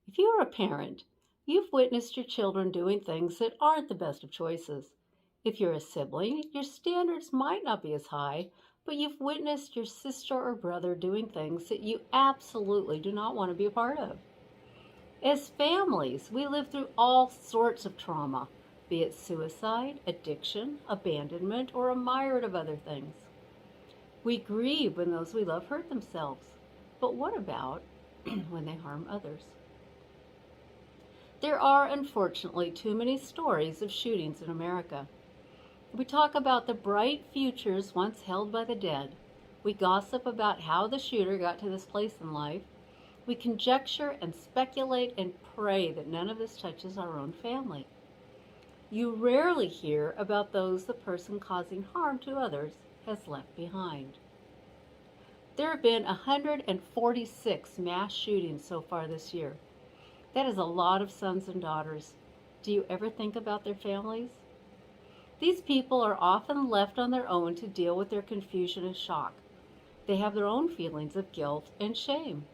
If you are a parent, you've witnessed your children doing things that aren't the best of choices. If you're a sibling, your standards might not be as high, but you've witnessed your sister or brother doing things that you absolutely do not want to be a part of. As families, we live through all sorts of trauma, be it suicide, addiction, abandonment, or a myriad of other things. We grieve when those we love hurt themselves. But what about when they harm others? There are unfortunately too many stories of shootings in America. We talk about the bright futures once held by the dead. We gossip about how the shooter got to this place in life. We conjecture and speculate and pray that none of this touches our own family. You rarely hear about those the person causing harm to others has left behind. There have been 146 mass shootings so far this year. That is a lot of sons and daughters. Do you ever think about their families? These people are often left on their own to deal with their confusion and shock. They have their own feelings of guilt and shame.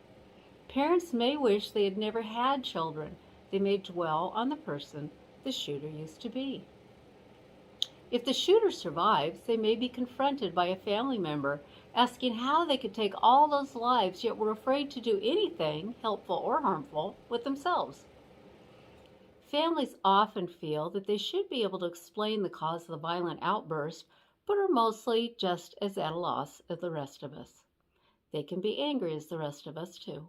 Parents may wish they had never had children. They may dwell on the person the shooter used to be. If the shooter survives, they may be confronted by a family member asking how they could take all those lives yet were afraid to do anything, helpful or harmful, with themselves. Families often feel that they should be able to explain the cause of the violent outburst, but are mostly just as at a loss as the rest of us. They can be angry as the rest of us too.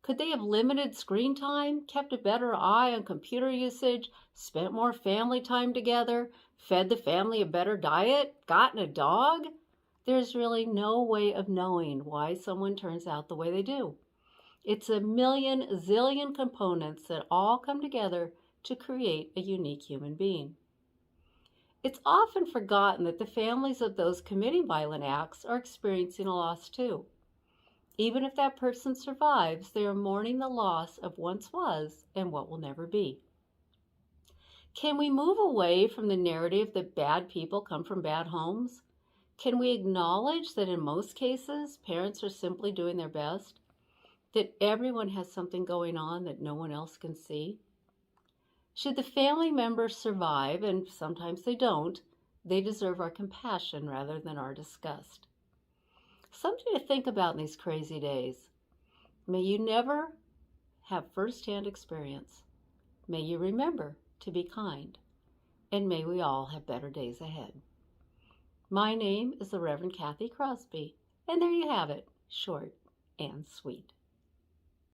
Could they have limited screen time, kept a better eye on computer usage, spent more family time together, fed the family a better diet, gotten a dog? There's really no way of knowing why someone turns out the way they do. It's a million zillion components that all come together to create a unique human being. It's often forgotten that the families of those committing violent acts are experiencing a loss too. Even if that person survives, they are mourning the loss of once was and what will never be. Can we move away from the narrative that bad people come from bad homes? Can we acknowledge that in most cases, parents are simply doing their best? That everyone has something going on that no one else can see? Should the family members survive, and sometimes they don't, they deserve our compassion rather than our disgust. Something to think about in these crazy days. May you never have firsthand experience. May you remember to be kind. And may we all have better days ahead. My name is the Reverend Kathy Crosby, and there you have it, short and sweet.